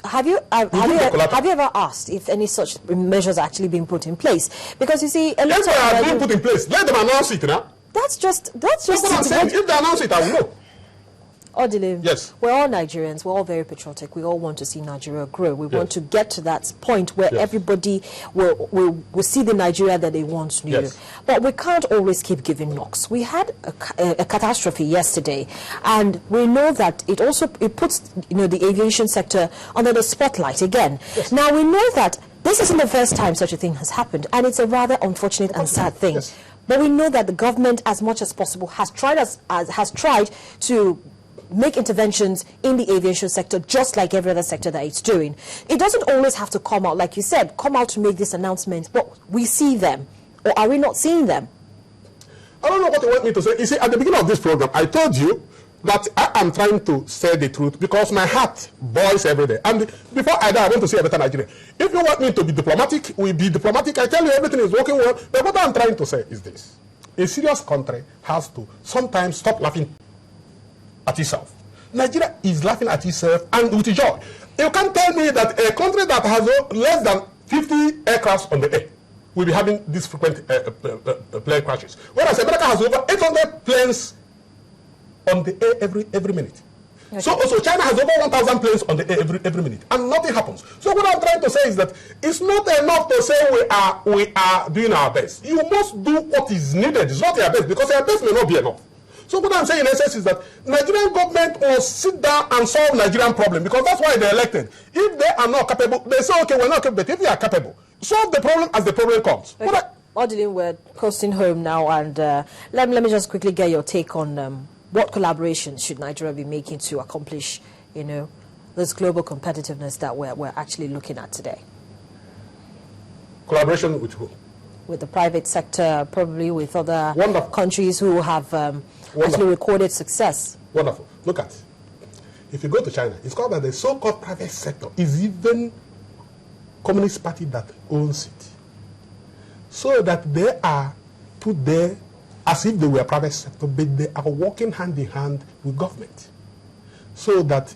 have you ever asked if any such measures are actually being put in place? Because you see, a lot if they are being put in place, let them announce it now. That's just what I'm saying. If they announce it, I will know. Odile, yes. We're all Nigerians. We're all very patriotic. We all want to see Nigeria grow. We want to get to that point where everybody will see the Nigeria that they once knew. Yes. But we can't always keep giving knocks. We had a catastrophe yesterday, and we know that it puts the aviation sector under the spotlight again. Yes. Now we know that this isn't the first time such a thing has happened, and it's a rather unfortunate and sad thing. Yes. But we know that the government, as much as possible, has tried to make interventions in the aviation sector, just like every other sector that it's doing. It doesn't always have to come out, like you said, come out to make these announcements, but we see them. Or are we not seeing them? I don't know what you want me to say. You see, at the beginning of this program, I told you that I am trying to say the truth because my heart boils every day. And before I die, I want to see a better Nigeria. If you want me to be diplomatic, we'll be diplomatic. I tell you everything is working well. But what I'm trying to say is this. A serious country has to sometimes stop laughing at itself. Nigeria is laughing at itself and with joy. You can't tell me that a country that has less than 50 aircrafts on the air will be having these frequent plane crashes. Whereas America has over 800 planes on the air every minute. Okay. So also China has over 1,000 planes on the air every minute, and nothing happens. So what I'm trying to say is that it's not enough to say we are doing our best. You must do what is needed. It's not your best, because your best may not be enough. So what I'm saying in essence is that Nigerian government must sit down and solve Nigerian problem, because that's why they're elected. If they are not capable, they say, okay, we're not capable, but if they are capable, solve the problem as the problem comes. Okay. Odile, we're coasting home now, and let me just quickly get your take on what collaborations should Nigeria be making to accomplish, this global competitiveness that we're actually looking at today. Collaboration with who? With the private sector, probably with other countries who have actually recorded success. Wonderful. Look at, if you go to China, it's called that the so-called private sector is even Communist Party that owns it. So that they are put there as if they were private sector, but they are working hand in hand with government. So that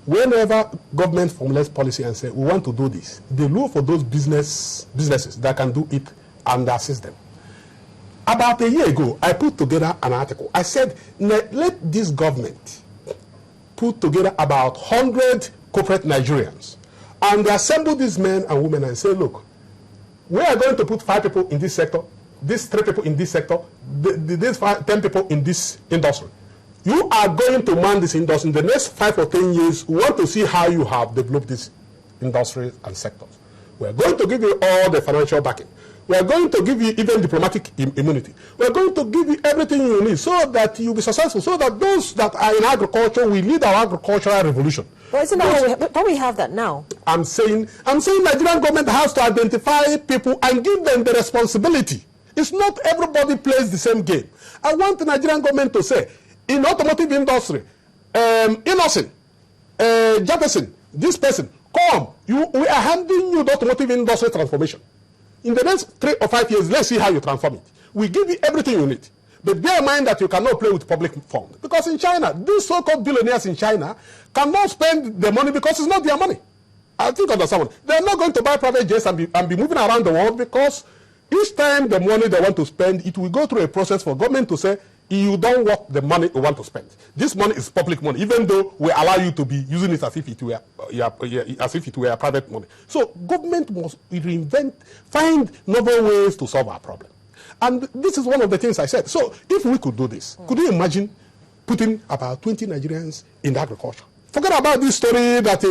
whenever government formulates policy and say, we want to do this, they look for those businesses that can do it and assist them. About a year ago, I put together an article. I said, let this government put together about 100 corporate Nigerians, and they assemble these men and women and say, look, we are going to put 5 people in this sector, these 3 people in this sector, these 10 people in this industry. You are going to man this industry in the next 5 or 10 years. We want to see how you have developed this industry and sectors. We are going to give you all the financial backing. We are going to give you even diplomatic immunity. We are going to give you everything you need so that you'll be successful, so that those that are in agriculture will lead our agricultural revolution. Well, isn't that don't we have that now? I'm saying Nigerian government has to identify people and give them the responsibility. It's not everybody plays the same game. I want the Nigerian government to say, in automotive industry, Innocent, Jefferson, this person, come, we are handing you the automotive industry transformation. In the next 3 or 5 years, let's see how you transform it. We give you everything you need. But bear in mind that you cannot play with public funds. Because in China, these so-called billionaires in China cannot spend the money because it's not their money. I think understand. They're not going to buy private jets and be moving around the world, because each time the money they want to spend, it will go through a process for government to say, you don't want the money you want to spend. This money is public money, even though we allow you to be using it as if it were private money. So government must reinvent, find novel ways to solve our problem. And this is one of the things I said. So if we could do this, could you imagine putting about 20 Nigerians in agriculture? Forget about this story that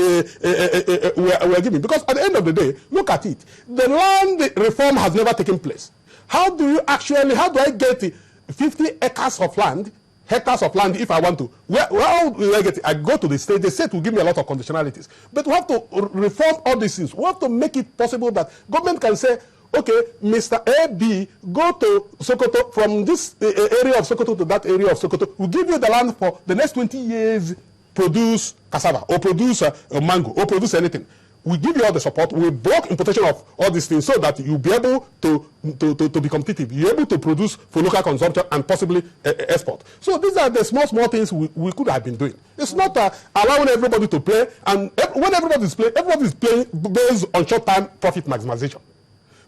we're giving, because at the end of the day, look at it. The land reform has never taken place. How do I get 50 acres of land, hectares of land if I want to? How will I get it? I go to the state, the state will give me a lot of conditionalities. But we have to reform all these things. We have to make it possible that government can say, okay, Mr. A.B., go to Sokoto, from this area of Sokoto to that area of Sokoto. We'll give you the land for the next 20 years, produce cassava, or produce mango, or produce anything. we give you all the support, we block importation of all these things so that you'll be able to be competitive. You're able to produce for local consumption and possibly export. So these are the small things we could have been doing. It's not allowing everybody to play, and when everybody's playing based on short-term profit maximization.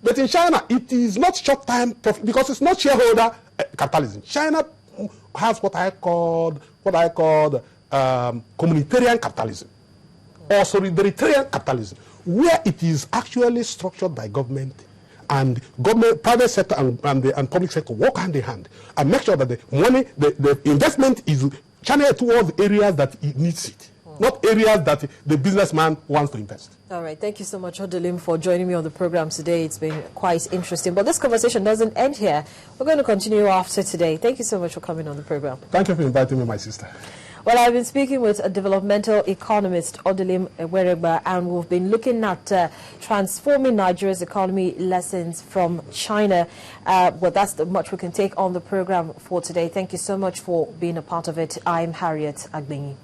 But in China, it is not short-term profit because it's not shareholder capitalism. China has what I called communitarian capitalism or solidaritarian capitalism, where it is actually structured by government, and government, private sector and public sector work hand in hand and make sure that the money, the investment is channeled towards areas that it needs it, not areas that the businessman wants to invest. All right. Thank you so much, Odelim, for joining me on the program today. It's been quite interesting. But this conversation doesn't end here. We're going to continue after today. Thank you so much for coming on the program. Thank you for inviting me, my sister. Well, I've been speaking with a developmental economist, Odelim Ewereba, and we've been looking at transforming Nigeria's economy lessons from China. Well, that's the much we can take on the program for today. Thank you so much for being a part of it. I'm Harriet Agbenyi.